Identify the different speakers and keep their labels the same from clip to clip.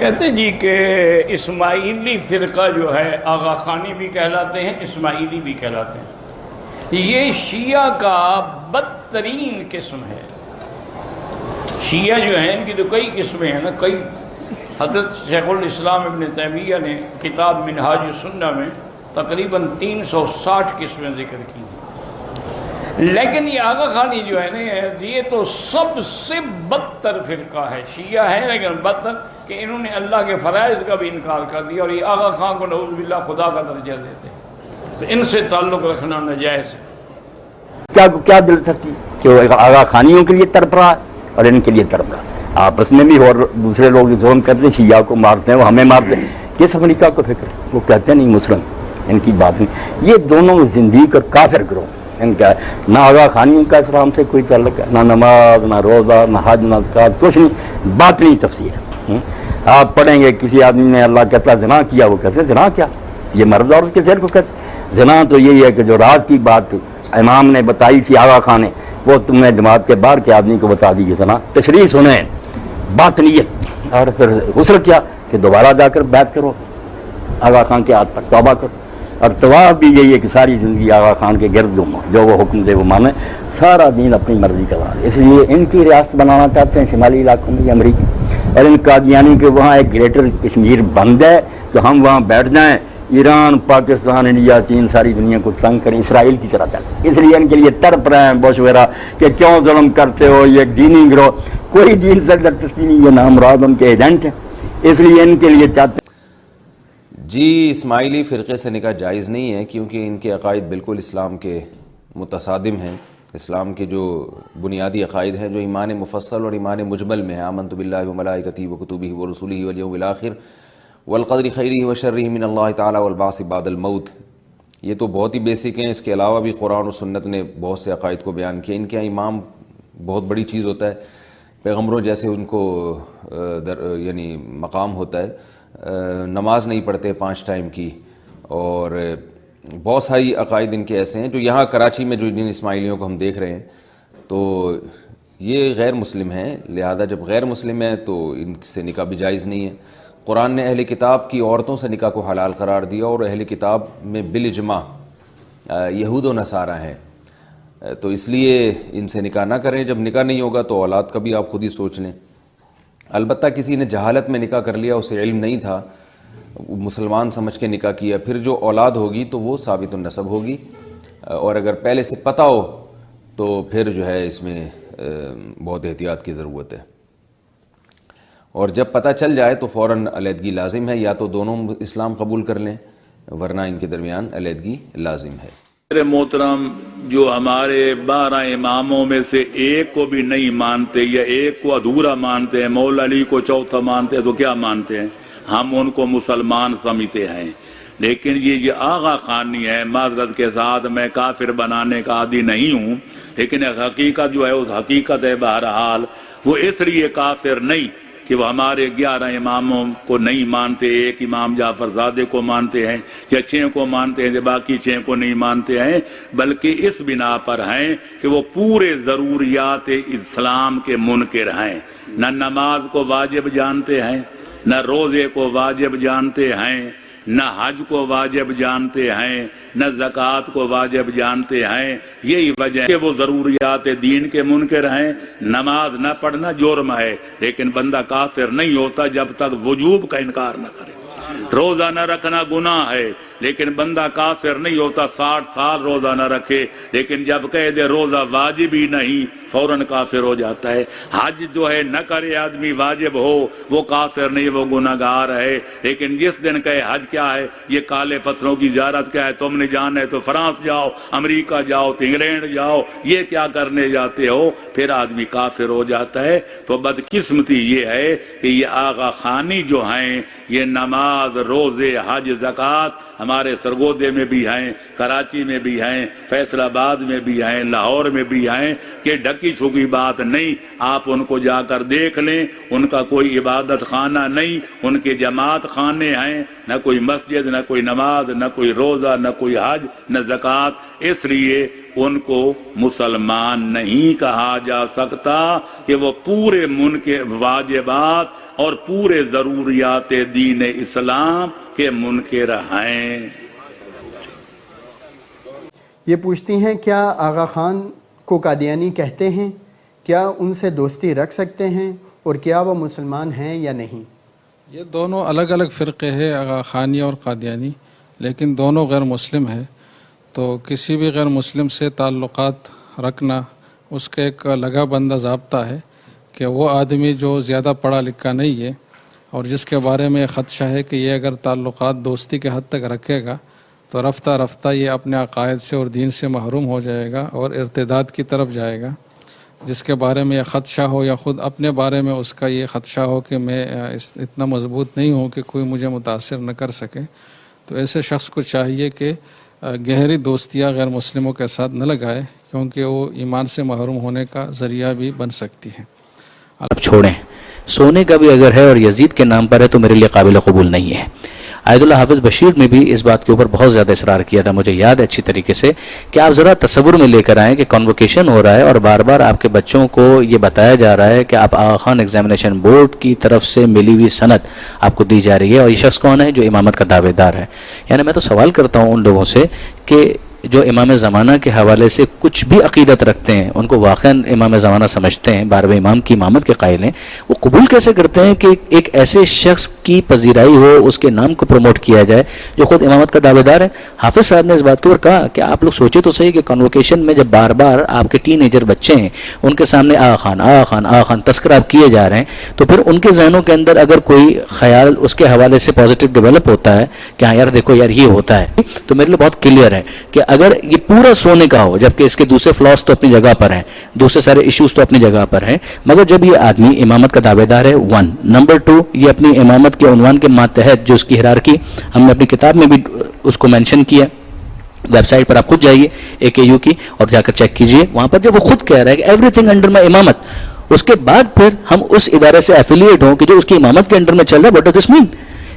Speaker 1: کہتے جی کہ اسماعیلی فرقہ جو ہے آغا خانی بھی کہلاتے ہیں، اسماعیلی بھی کہلاتے ہیں۔ یہ شیعہ کا بدترین قسم ہے۔ شیعہ جو ہیں ان کی تو کئی قسمیں ہیں نا، کئی حضرت شیخ الاسلام ابن تیمیہ نے کتاب منہاج السنہ میں تقریباً 360 قسمیں ذکر کی ہیں۔ لیکن یہ آغا خانی جو ہے نا یہ تو سب سے بدتر فرقہ ہے۔ شیعہ ہے لیکن بدتر کہ انہوں نے اللہ کے فرائض کا بھی انکار کر دیا، اور یہ آغا خان کو نعوذ باللہ خدا کا درجہ دیتے ہیں، تو ان سے تعلق رکھنا ناجائز ہے۔
Speaker 2: کیا دلچسپی کہ وہ آغا خانیوں کے لیے تڑپ رہا ہے اور ان کے لیے تڑپ رہا ہے، آپس میں بھی، اور دوسرے لوگ ظلم کرتے ہیں، شیعہ کو مارتے ہیں، وہ ہمیں مارتے ہیں۔ کس امریکہ کو فکر؟ وہ کہتے ہیں نہیں مسلم، ان کی بات نہیں۔ یہ دونوں زندیق اور کافر گروہ ان کا نہ آغا خانیوں کا اسلام سے کوئی تعلق ہے، نہ نماز، نہ روزہ، نہ حج، نہ زکوٰۃ، کچھ نہیں، باطنی تفسیر ہے۔ آپ پڑھیں گے کسی آدمی نے اللہ کہتا زنا کیا، وہ کہتے ہیں زنا کیا؟ یہ مرد اور اس کے پھر کو کہتے زنا تو یہی ہے کہ جو راز کی بات امام نے بتائی تھی آغا خان نے، وہ تم نے جماعت کے باہر کے آدمی کو بتا دی زنا۔ تشریح سنیں، باطنیت، اور پھر غسل کیا کہ دوبارہ جا کر بیعت کرو آغا خان کے ہاتھ پر، توبہ کرو۔ اور طواف بھی یہی ہے کہ ساری زندگی آغا خان کے گرد گھومو، جو وہ حکم دے وہ مانے، سارا دین اپنی مرضی کا بنا۔ اس لیے ان کی ریاست بنانا چاہتے ہیں شمالی علاقوں میں امریکی، اور ان قادیانی کے وہاں ایک گریٹر کشمیر بند ہے تو ہم وہاں بیٹھ جائیں، ایران، پاکستان، انڈیا، چین، ساری دنیا کو تنگ کریں، اسرائیل کی طرح کریں۔ اس لیے ان کے لیے تڑپ رہے ہیں بش وغیرہ کہ کیوں ظلم کرتے ہو، یہ دینی گروہ، کوئی دین سے دلچسپی نہیں، یہ نامراد ان کے ایجنٹ ہیں، اس لیے ان کے لیے چاہتے ہیں۔
Speaker 3: جی اسماعیلی فرقے سے نکاح جائز نہیں ہے، کیونکہ ان کے عقائد بالکل اسلام کے متصادم ہیں۔ اسلام کے جو بنیادی عقائد ہیں، جو ایمان مفصل اور ایمان مجمل میں ہے، آمنت باللہ وملائکتہ وکتبہ ورسلہ والیوم الآخر والقدر خیرہ وشرہ من اللہ تعالی والبعث بعد الموت، یہ تو بہت ہی بیسک ہیں۔ اس کے علاوہ بھی قرآن و سنت نے بہت سے عقائد کو بیان کیا۔ ان کے امام بہت بڑی چیز ہوتا ہے، پیغمبروں جیسے ان کو یعنی مقام ہوتا ہے۔ نماز نہیں پڑھتے 5 ٹائم کی، اور بہت ساری عقائد ان کے ایسے ہیں جو یہاں کراچی میں جو جن اسماعیلیوں کو ہم دیکھ رہے ہیں، تو یہ غیر مسلم ہیں۔ لہذا جب غیر مسلم ہیں تو ان سے نکاح بھی جائز نہیں ہے۔ قرآن نے اہل کتاب کی عورتوں سے نکاح کو حلال قرار دیا، اور اہل کتاب میں بالاجماع یہود و نصارہ ہیں، تو اس لیے ان سے نکاح نہ کریں۔ جب نکاح نہیں ہوگا تو اولاد کا بھی آپ خود ہی سوچ لیں۔ البتہ کسی نے جہالت میں نکاح کر لیا، اسے علم نہیں تھا، مسلمان سمجھ کے نکاح کیا، پھر جو اولاد ہوگی تو وہ ثابت النسب ہوگی، اور اگر پہلے سے پتہ ہو تو پھر جو ہے اس میں بہت احتیاط کی ضرورت ہے، اور جب پتہ چل جائے تو فوراً علیحدگی لازم ہے، یا تو دونوں اسلام قبول کر لیں ورنہ ان کے درمیان علیحدگی لازم ہے۔
Speaker 4: میرے محترم، جو ہمارے 12 اماموں میں سے ایک کو بھی نہیں مانتے یا ایک کو ادھورا مانتے ہیں، مولا علی کو چوتھا مانتے ہیں، تو کیا مانتے ہیں؟ ہم ان کو مسلمان سمجھتے ہیں۔ لیکن یہ آغا خانی ہے، معذرت کے ساتھ میں کافر بنانے کا عادی نہیں ہوں، لیکن حقیقت جو ہے اس حقیقت ہے۔ بہرحال وہ اس لیے کافر نہیں کہ وہ ہمارے 11 اماموں کو نہیں مانتے، ایک امام جعفر زادہ کو مانتے ہیں یا 6 کو مانتے ہیں، باقی 6 کو نہیں مانتے ہیں، بلکہ اس بنا پر ہیں کہ وہ پورے ضروریات اسلام کے منکر ہیں۔ نہ نماز کو واجب جانتے ہیں، نہ روزے کو واجب جانتے ہیں، نہ حج کو واجب جانتے ہیں، نہ زکوٰۃ کو واجب جانتے ہیں۔ یہی وجہ ہے کہ وہ ضروریات دین کے منکر ہیں۔ نماز نہ پڑھنا جرم ہے، لیکن بندہ کافر نہیں ہوتا جب تک وجوب کا انکار نہ کرے۔ روزہ نہ رکھنا گناہ ہے، لیکن بندہ کافر نہیں ہوتا 60 سال روزہ نہ رکھے، لیکن جب کہہ دے روزہ واجب ہی نہیں فوراً کافر ہو جاتا ہے۔ حج جو ہے نہ کرے آدمی واجب ہو، وہ کافر نہیں، وہ گناہگار ہے، لیکن جس دن کہے حج کیا ہے، یہ کالے پتھروں کی زیارت کیا ہے، تم نے جانا ہے تو فرانس جاؤ، امریکہ جاؤ، تو انگلینڈ جاؤ، یہ کیا کرنے جاتے ہو، پھر آدمی کافر ہو جاتا ہے۔ تو بدقسمتی یہ ہے کہ یہ آغا خانی جو ہیں، یہ نماز، روزے، حج، زکوٰۃ ہمارے سرگودے میں بھی ہیں، کراچی میں بھی ہیں، فیصل آباد میں بھی ہیں، لاہور میں بھی ہیں، کہ ڈھکی چھپی بات نہیں۔ آپ ان کو جا کر دیکھ لیں، ان کا کوئی عبادت خانہ نہیں، ان کے جماعت خانے ہیں، نہ کوئی مسجد، نہ کوئی نماز، نہ کوئی روزہ، نہ کوئی حج، نہ زکوٰۃ۔ اس لیے ان کو مسلمان نہیں کہا جا سکتا کہ وہ پورے ملک کے واجبات اور پورے ضروریات دین اسلام کے منکر ہیں۔
Speaker 5: یہ پوچھتی ہیں کیا آغا خان کو قادیانی کہتے ہیں؟ کیا ان سے دوستی رکھ سکتے ہیں اور کیا وہ مسلمان ہیں یا نہیں؟
Speaker 6: یہ دونوں الگ الگ فرقے ہیں، آغا خانی اور قادیانی، لیکن دونوں غیر مسلم ہیں، تو کسی بھی غیر مسلم سے تعلقات رکھنا اس کا ایک لگا بندہ ضابطہ ہے کہ وہ آدمی جو زیادہ پڑھا لکھا نہیں ہے اور جس کے بارے میں خدشہ ہے کہ یہ اگر تعلقات دوستی کے حد تک رکھے گا تو رفتہ رفتہ یہ اپنے عقائد سے اور دین سے محروم ہو جائے گا اور ارتداد کی طرف جائے گا، جس کے بارے میں یہ خدشہ ہو یا خود اپنے بارے میں اس کا یہ خدشہ ہو کہ میں اتنا مضبوط نہیں ہوں کہ کوئی مجھے متاثر نہ کر سکے، تو ایسے شخص کو چاہیے کہ گہری دوستیاں غیر مسلموں کے ساتھ نہ لگائے، کیونکہ وہ ایمان سے محروم ہونے کا ذریعہ بھی بن سکتی ہے۔
Speaker 7: اب چھوڑیں، سونے کا بھی اگر ہے اور یزید کے نام پر ہے تو میرے لیے قابل قبول نہیں ہے۔ آیت اللہ حافظ بشیر نے بھی اس بات کے اوپر بہت زیادہ اصرار کیا تھا، مجھے یاد ہے اچھی طریقے سے، کہ آپ ذرا تصور میں لے کر آئیں کہ کنووکیشن ہو رہا ہے اور بار بار آپ کے بچوں کو یہ بتایا جا رہا ہے کہ آپ آغا خان ایگزامینیشن بورڈ کی طرف سے ملی ہوئی سند آپ کو دی جا رہی ہے، اور یہ شخص کون ہے؟ جو امامت کا دعوے دار ہے۔ یعنی میں تو سوال کرتا ہوں ان لوگوں سے کہ جو امام زمانہ کے حوالے سے کچھ بھی عقیدت رکھتے ہیں، ان کو واقعا امام زمانہ سمجھتے ہیں، 12ویں امام کی امامت کے قائل ہیں، وہ قبول کیسے کرتے ہیں کہ ایک ایسے شخص کی پذیرائی ہو، اس کے نام کو پروموٹ کیا جائے جو خود امامت کا دعوے دار ہے؟ حافظ صاحب نے اس بات کے اوپر کہا کہ آپ لوگ سوچے تو صحیح کہ کنووکیشن میں جب بار بار آپ کے ٹین ایجر بچے ہیں، ان کے سامنے آغا خان آغا خان آغا خان تذکرہ کیے جا رہے ہیں، تو پھر ان کے ذہنوں کے اندر اگر کوئی خیال اس کے حوالے سے پازیٹیو ڈیولپ ہوتا ہے کہ ہاں یار دیکھو یار یہ ہوتا ہے، تو میرے لیے بہت کلیئر ہے کہ اگر یہ پورا سونے کا ہو، جبکہ اس کے دوسرے فلاس تو اپنی جگہ پر ہیں، دوسرے سارے ایشوز تو اپنی جگہ پر ہیں، مگر جب یہ آدمی امامت کا دعوے دار ہے، 1 نمبر 2 یہ اپنی امامت کے عنوان کے ماتحت جو اس کی ہیرارکی، ہم نے اپنی کتاب میں بھی اس کو مینشن کیا، ویب سائٹ پر آپ خود جائیے AKU کی اور جا کر چیک کیجئے، وہاں پر جب وہ خود کہہ رہا ہے کہ ایوری تھنگ انڈر مائی امامت، اس کے بعد پھر ہم اس ادارے سے ایفیلیٹ ہوں کہ جو اس کی امامت کے انڈر میں چل رہا ہے، واٹ ڈز دس مین؟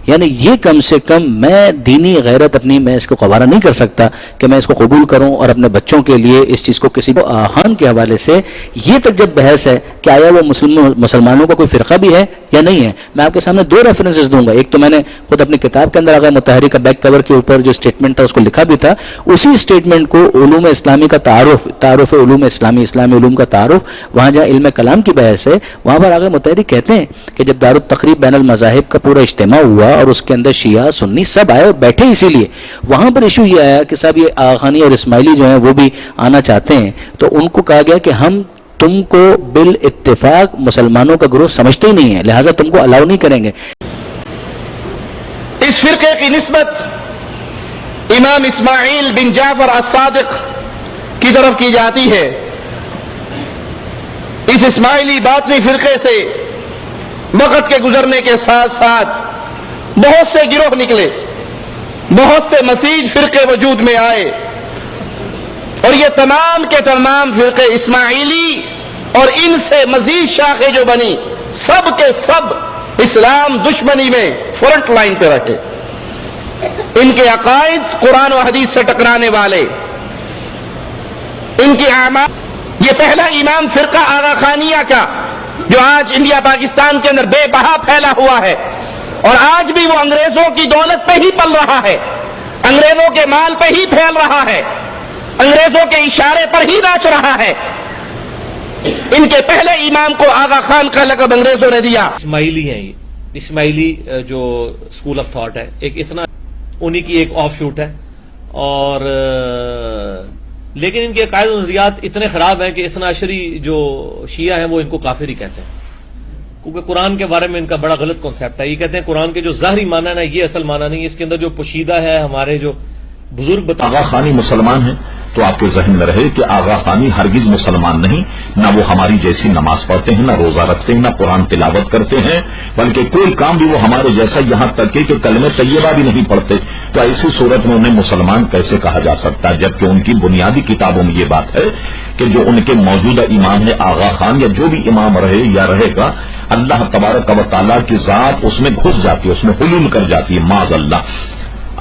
Speaker 7: یعنی یہ کم سے کم میں دینی غیرت اپنی میں اس کو قوارہ نہیں کر سکتا کہ میں اس کو قبول کروں اور اپنے بچوں کے لیے اس چیز کو کسی خان کے حوالے سے یہ تک جب بحث ہے کہ آیا وہ مسلمانوں کا کوئی فرقہ بھی ہے یا نہیں ہے، میں آپ کے سامنے 2 ریفرنسز دوں گا۔ ایک تو میں نے خود اپنی کتاب کے اندر آغا مطہری کا بیک کور کے اوپر جو اسٹیٹمنٹ تھا اس کو لکھا بھی تھا، اسی اسٹیٹمنٹ کو علوم اسلامی کا تعارف علوم اسلامی علوم کا تعارف، وہاں جہاں علم کلام کی بحث ہے وہاں پر آغا مطہری کہتے ہیں کہ جب دارالتقریب بین المذاہب کا پورا اجتماع ہوا اور اس کے اندر شیعہ سنی سب آئے اور بیٹھے، اسی لیے وہاں پر ایشو یہ آیا کہ صاحب یہ آغا خانی اور اسماعیلی جو ہیں وہ بھی آنا چاہتے ہیں، تو ان کو کہا گیا کہ ہم تم کو بالاتفاق مسلمانوں کا گروہ سمجھتے ہی نہیں ہے، لہٰذا تم کو الاؤ نہیں کریں گے۔
Speaker 8: اس فرقے کی نسبت امام اسماعیل بن جعفر الصادق کی طرف کی جاتی ہے۔ اس اسماعیلی باطنی فرقے سے وقت کے گزرنے کے ساتھ ساتھ بہت سے گروہ نکلے، بہت سے مزید فرقے وجود میں آئے، اور یہ تمام کے تمام فرقے اسماعیلی اور ان سے مزید شاخیں جو بنی سب کے سب اسلام دشمنی میں فرنٹ لائن پہ رکھے۔ ان کے عقائد قرآن و حدیث سے ٹکرانے والے، ان کی اعمال، یہ پہلا امام فرقہ آغا خانیہ کا جو آج انڈیا پاکستان کے اندر بے بہا پھیلا ہوا ہے، اور آج بھی وہ انگریزوں کی دولت پہ ہی پل رہا ہے، انگریزوں کے مال پہ ہی پھیل رہا ہے، انگریزوں کے اشارے پر ہی ناچ رہا ہے۔ ان کے پہلے امام کو آغا خان کا لقب انگریزوں نے دیا۔
Speaker 9: اسماعیلی ہیں، یہ اسماعیلی جو اسکول آف تھاٹ ہے، ایک اتنا انہی کی ایک آف شوٹ ہے، اور لیکن ان کے عقائد و نظریات اتنے خراب ہیں کہ اثنا عشری جو شیعہ ہیں وہ ان کو کافر ہی کہتے ہیں، کیونکہ قرآن کے بارے میں ان کا بڑا غلط کنسیپٹ ہے۔ یہ کہتے ہیں قرآن کے جو ظاہری معنی ہے یہ اصل معنی نہیں، اس کے اندر جو پوشیدہ ہے ہمارے جو بزرگ
Speaker 10: آغا خانی مسلمان ہیں تو آپ کے ذہن میں رہے کہ آغا خانی ہرگز مسلمان نہیں، نہ وہ ہماری جیسی نماز پڑھتے ہیں، نہ روزہ رکھتے ہیں، نہ قرآن تلاوت کرتے ہیں، بلکہ کوئی کام بھی وہ ہمارے جیسا، یہاں تک کہ کلمہ طیبہ بھی نہیں پڑھتے، تو ایسی صورت میں انہیں مسلمان کیسے کہا جا سکتا ہے؟ جبکہ ان کی بنیادی کتابوں میں یہ بات ہے کہ جو ان کے موجودہ امام ہے آغا خان یا جو بھی امام رہے یا رہے گا، اللہ تبارک و تعالیٰ کی ذات اس میں گھس جاتی ہے، اس میں حلول کر جاتی ہے، معاذ اللہ۔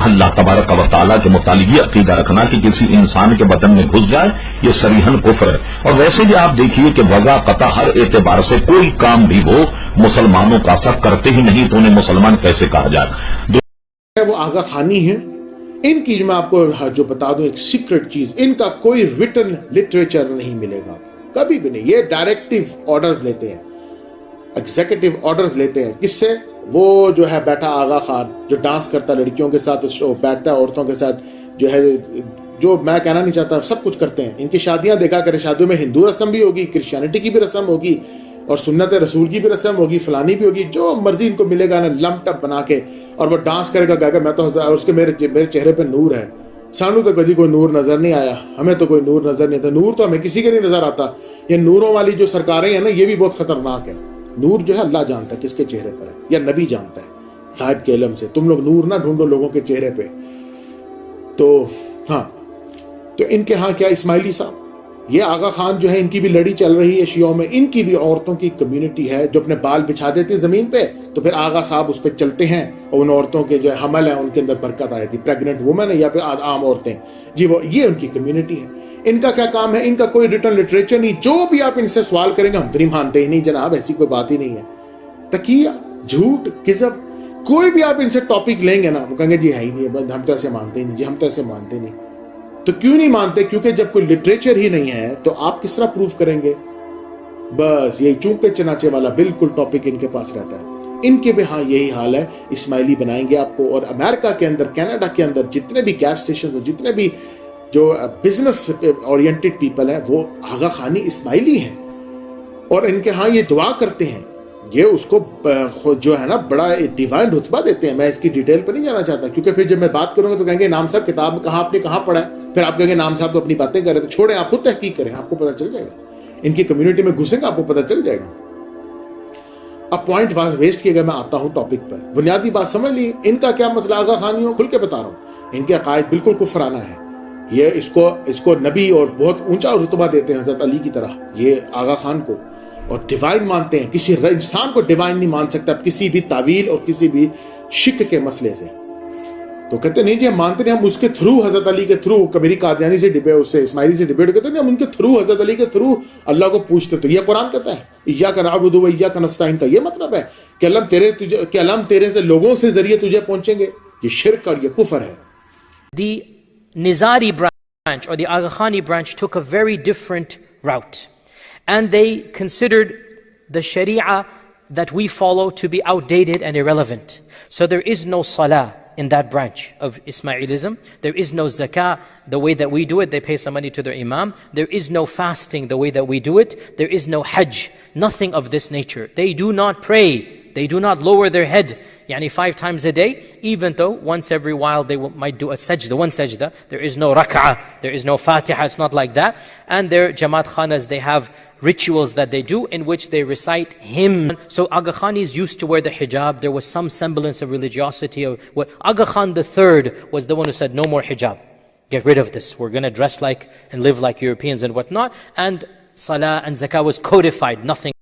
Speaker 10: اللہ تبارک و تعالیٰ کے متعلق یہ عقیدہ رکھنا کہ کسی انسان کے بدن میں گھس جائے یہ صریحاً کفر ہے. اور ویسے بھی آپ دیکھیے کہ وضع قطع ہر اعتبار سے کوئی کام بھی ہو مسلمانوں کا سب کرتے ہی نہیں تو انہیں مسلمان کیسے کہا جائے.
Speaker 11: وہ آغا خانی ہے. ان کی میں آپ کو جو بتا دوں ایک سیکرٹ چیز, ان کا کوئی ریٹن لٹریچر نہیں ملے گا کبھی بھی نہیں. یہ ڈائریکٹو آرڈرز لیتے ہیں, ایگزیکٹو آرڈرز لیتے ہیں. کس سے؟ وہ جو ہے بیٹھا آغا خان جو ڈانس کرتا ہے لڑکیوں کے ساتھ, بیٹھتا ہے عورتوں کے ساتھ, جو ہے جو میں کہنا نہیں چاہتا سب کچھ کرتے ہیں. ان کی شادیاں دیکھا کریں, شادیوں میں ہندو رسم بھی ہوگی, کرسچینٹی کی بھی رسم ہوگی, اور سنت رسول کی بھی رسم ہوگی, فلانی بھی ہوگی, جو مرضی ان کو ملے گا نا لم ٹپ بنا کے, اور وہ ڈانس کرے گا, گا میں تو اس کے میرے چہرے پہ نور ہے. سانو تو کبھی کوئی نور نظر نہیں آیا, ہمیں تو کوئی نور نظر نہیں آتا. نور تو ہمیں کسی کے نہیں نظر آتا. یہ نوروں والی جو سرکاریں ہیں نا یہ بھی بہت خطرناک ہے. نور جو ہے اللہ جانتا ہے کس کے چہرے پر ہے, یا نبی جانتا ہے غائب کے علم سے. تم لوگ نور نہ ڈھونڈو لوگوں کے چہرے پہ. تو ہاں, تو ان کے ہاں کیا اسماعیلی صاحب, یہ آغا خان جو ہے ان کی بھی لڑی چل رہی ہے شیعوں میں. ان کی بھی عورتوں کی کمیونٹی ہے جو اپنے بال بچھا دیتے ہیں زمین پہ, تو پھر آغا صاحب اس پہ چلتے ہیں, اور ان عورتوں کے جو حمل ہیں ان کے اندر برکت آئی تھی, پریگننٹ وومن ہے یا پھر عام عورتیں جی, وہ یہ ان کی کمیونٹی ہے. ان کا کیا کام ہے؟ ان کا کوئی ریٹن لٹریچر نہیں. جو بھی آپ ان سے سوال کریں گے ہم تو نہیں مانتے ہی نہیں جناب, ایسی کوئی بات ہی نہیں ہے. تقیہ, جھوٹ, کذب, کوئی بھی آپ ان سے ٹاپک لیں گے نا وہ کہیں گے جی ہے ہی نہیں, ہم تو ایسے مانتے ہی نہیں, جی ہم تو ایسے مانتے نہیں. تو کیوں نہیں مانتے؟ کیونکہ جب کوئی لٹریچر ہی نہیں ہے تو آپ کس طرح پروف کریں گے؟ بس یہی چونکے چناچے والا بالکل ٹاپک ان کے پاس رہتا ہے. ان کے بھی ہاں یہی حال ہے. اسماعیلی بنائیں گے آپ کو. اور امریکہ کے اندر, کینیڈا کے اندر جتنے بھی گیس اسٹیشن ہیں, جتنے بھی جو بزنس اورینٹڈ پیپل ہیں وہ آغا خانی اسماعیلی ہیں, اور ان کے ہاں یہ دعا کرتے ہیں. یہ اس کو جو ہے نا بڑا ڈیوائن رتبہ دیتے ہیں. میں اس کی ڈیٹیل پہ نہیں جانا چاہتا کیونکہ پھر جب میں بات کروں گا تو کہیں گے نام صاحب کتاب کہاں آپ نے کہاں پڑھا ہے, پھر آپ کہیں گے نام صاحب تو اپنی باتیں کر رہے تھے. چھوڑیں, آپ خود تحقیق کریں, آپ کو پتہ چل جائے گا. ان کی کمیونٹی میں گھسیں گا آپ کو پتہ چل جائے گا. اب پوائنٹ ویسٹ کیے گا, میں آتا ہوں ٹاپک پر. بنیادی بات سمجھ لی ان کا کیا مسئلہ. آغا خانیوں کھل کے بتا رہا ہوں, ان کے عقائد بالکل کفرانہ ہے. یہ اس کو نبی اور بہت اونچا رتبہ دیتے ہیں حضرت علی کی طرح, یہ آغا خان کو, اور ڈیوائن مانتے ہیں. کسی انسان کو ڈیوائن نہیں مان سکتا کسی بھی تعویل اور کسی بھی شک کے مسئلے سے. تو کہتے نہیں جی ہم مانتے نہیں, ہم اس کے تھرو, حضرت علی کے تھرو, میری قادیانی سے ڈبیٹ, اس سے اسماعیلی سے ڈبیٹ کرتے نہیں, ہم ان کے تھرو, حضرت علی کے تھرو اللہ کو پوچھتے. تو یہ قرآن کہتا ہے ایاک نعبد و ایاک نستعین, کا یہ مطلب ہے کہ اللہ تیرے سے لوگوں سے ذریعے تجھے پہنچیں گے. یہ شرک اور یہ کفر ہے.
Speaker 12: The Nizari branch or the Agha Khani branch took a very different route, and they considered the Sharia that we follow to be outdated and irrelevant. So there is no salah in that branch of Ismailism. There is no zakah the way that we do it. They pay some money to their imam. There is no fasting the way that we do it. There is no hajj. Nothing of this nature. They do not pray. They do not lower their head, 5 times a day, even though once every while they might do a sajda, one sajda. There is no rak'ah, there is no fatiha, it's not like that. And their Jamaat Khanas, they have rituals that they do in which they recite hymns. So Agha Khanis used to wear the hijab. There was some semblance of religiosity. Agha Khan III was the one who said, no more hijab. Get rid of this. We're going to dress like and live like Europeans and whatnot. And salah and zakah was codified, nothing